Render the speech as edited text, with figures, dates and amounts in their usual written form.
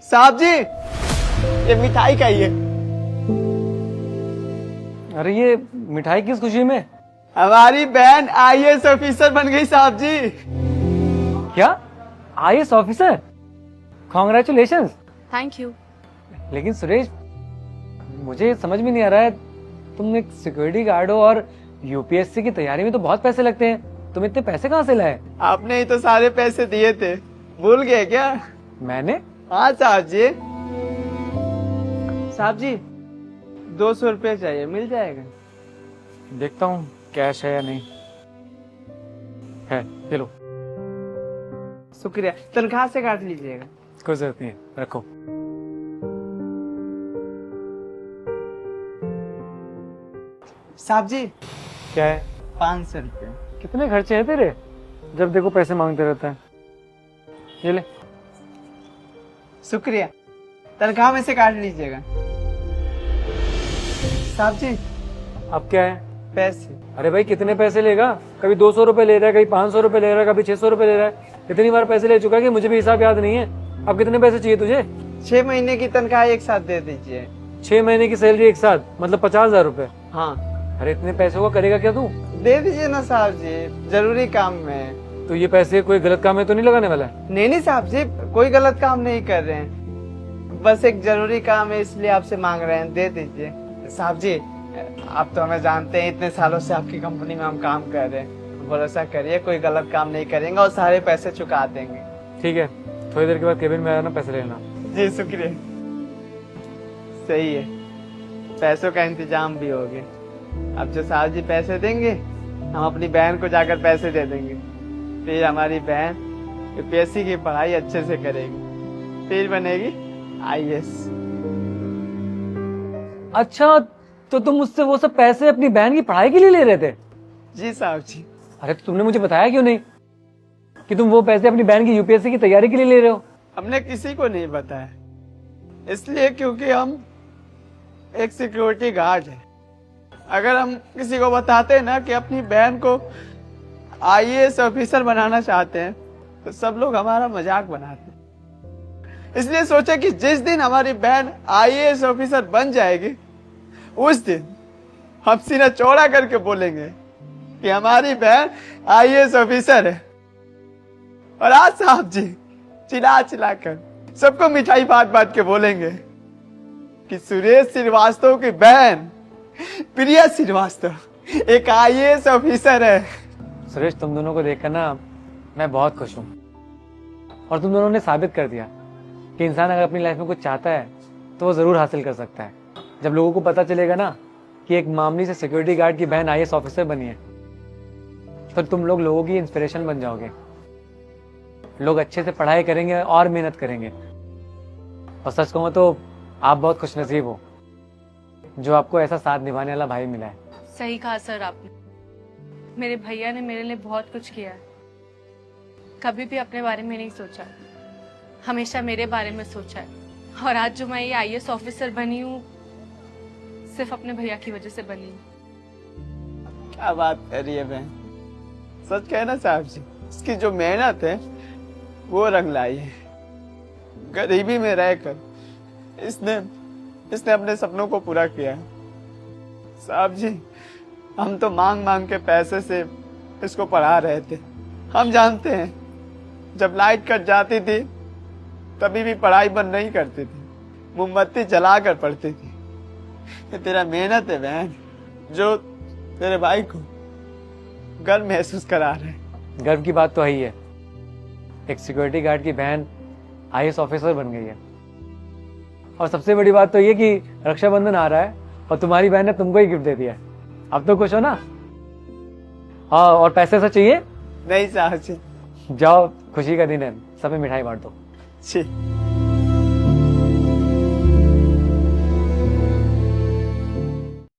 साहब जी, ये मिठाई खाइए। अरे ये मिठाई किस खुशी में? हमारी बहन आईएएस ऑफिसर बन गई साहब जी। क्या? IAS officer? Congratulations. Thank you. लेकिन सुरेश, मुझे समझ में नहीं आ रहा है, तुम एक सिक्योरिटी गार्ड हो और यूपीएससी की तैयारी में तो बहुत पैसे लगते हैं, तुम इतने पैसे कहाँ से लाए? आपने ही तो सारे पैसे दिए थे, भूल गए क्या? मैंने? हाँ साहब जी। साहब जी, 200 रुपये चाहिए, मिल जाएगा? देखता हूँ कैश है या नहीं है। ये लो। शुक्रिया, तनख्वाह से काट लीजिएगा। कोई जरूरत नहीं है, रखो। साहब जी, क्या है? 500 रुपये। कितने खर्चे हैं तेरे? जब देखो पैसे मांगते रहता है। ये ले। शुक्रिया, तनख्वाह में से काट लीजिएगा। साहब जी, अब क्या है? पैसे। अरे भाई कितने पैसे लेगा? कभी 200 रुपए ले रहा है, कभी 500 रुपए ले रहा है, कभी 600 रुपए ले रहा है। इतनी बार पैसे ले चुका है कि मुझे भी हिसाब याद नहीं है। अब कितने पैसे चाहिए तुझे? 6 महीने की तनख्वाह एक साथ दे दीजिए। 6 महीने की सैलरी एक साथ, मतलब 50,000 रुपए। हाँ, अरे इतने पैसों का करेगा क्या तू? दे दीजिए ना साहब जी, जरूरी काम में। तो ये पैसे कोई गलत काम में तो नहीं लगाने वाला है? नहीं साहब जी, कोई गलत काम नहीं कर रहे हैं, बस एक जरूरी काम है इसलिए आपसे मांग रहे हैं, दे दीजिए। साहब जी, आप तो हमें जानते हैं, इतने सालों से आपकी कंपनी में हम काम कर रहे हैं, भरोसा करिए कोई गलत काम नहीं करेंगे और सारे पैसे चुका देंगे। ठीक है, थोड़ी देर के बाद केबिन में आना, पैसे लेना। जी शुक्रिया। सही है, पैसों का इंतजाम भी हो गया। अब जो साहब जी पैसे देंगे, हम अपनी बहन को जाकर पैसे दे देंगे, फिर हमारी बहन यूपीएससी की पढ़ाई अच्छे से करेगी, फिर बनेगी आईएएस। अच्छा, तो तुम मुझसे वो सब पैसे अपनी बहन की पढ़ाई के लिए ले रहे थे? जी साहब जी। अरे तो तुमने मुझे बताया क्यों नहीं कि तुम वो पैसे अपनी बहन की यूपीएससी की तैयारी के लिए ले रहे हो? हमने किसी को नहीं बताया, इसलिए क्योंकि हम एक सिक्योरिटी गार्ड है। अगर हम किसी को बताते ना कि अपनी बहन को आईएएस ऑफिसर बनाना चाहते हैं, तो सब लोग हमारा मजाक बनाते हैं। इसलिए सोचे कि जिस दिन हमारी बहन आईएएस ऑफिसर बन जाएगी, उस दिन हम सीना चौड़ा करके बोलेंगे कि हमारी बहन आईएएस ऑफिसर है। और आज साहब जी चिल्ला चिल्ला कर सबको मिठाई बांट बांट के बोलेंगे कि सुरेश श्रीवास्तव की बहन प्रिया श्रीवास्तव एक आईएएस ऑफिसर है। सुरेश, तुम दोनों को देखकर ना मैं बहुत खुश हूँ, और तुम दोनों ने साबित कर दिया कि इंसान अगर अपनी लाइफ में कुछ चाहता है तो वो जरूर हासिल कर सकता है। जब लोगों को पता चलेगा ना कि एक मामूली से सिक्योरिटी गार्ड की बहन आईएएस ऑफिसर बनी है, तो तुम लोगों की इंस्पिरेशन बन जाओगे। लोग अच्छे से पढ़ाई करेंगे और मेहनत करेंगे। और सच कहूँ तो आप बहुत खुशनसीब हो जो आपको ऐसा साथ निभाने वाला भाई मिला है। सही कहा सर आपने, मेरे भैया ने मेरे लिए बहुत कुछ किया है। कभी भी अपने बारे में नहीं सोचा, हमेशा मेरे बारे में सोचा है। और आज जो मैं ये आईएएस ऑफिसर बनी हूँ, सिर्फ अपने भैया की वजह से बनी हूँ। क्या बात कर रही है बहन, सच कहना साहब जी, इसकी जो मेहनत है वो रंग लाई है। गरीबी में रहकर इसने अपने सपनों को पूरा किया है। साहब जी, हम तो मांग मांग के पैसे से इसको पढ़ा रहे थे। हम जानते हैं जब लाइट कट जाती थी तभी भी पढ़ाई बंद नहीं करती थी, मोमबत्ती जला कर पढ़ती थी। ये तेरा मेहनत है बहन, जो तेरे भाई को गर्व महसूस करा रहे हैं। गर्व की बात तो है ही है, एक सिक्योरिटी गार्ड की बहन आईएएस ऑफिसर बन गई है। और सबसे बड़ी बात तो ये कि रक्षाबंधन आ रहा है और तुम्हारी बहन ने तुमको ही गिफ्ट दे दिया है। अब तो खुश हो ना? हाँ, और पैसे ऐसा चाहिए? नहीं साहब जी। जाओ, खुशी का दिन है, सब में मिठाई बांट दो। जी।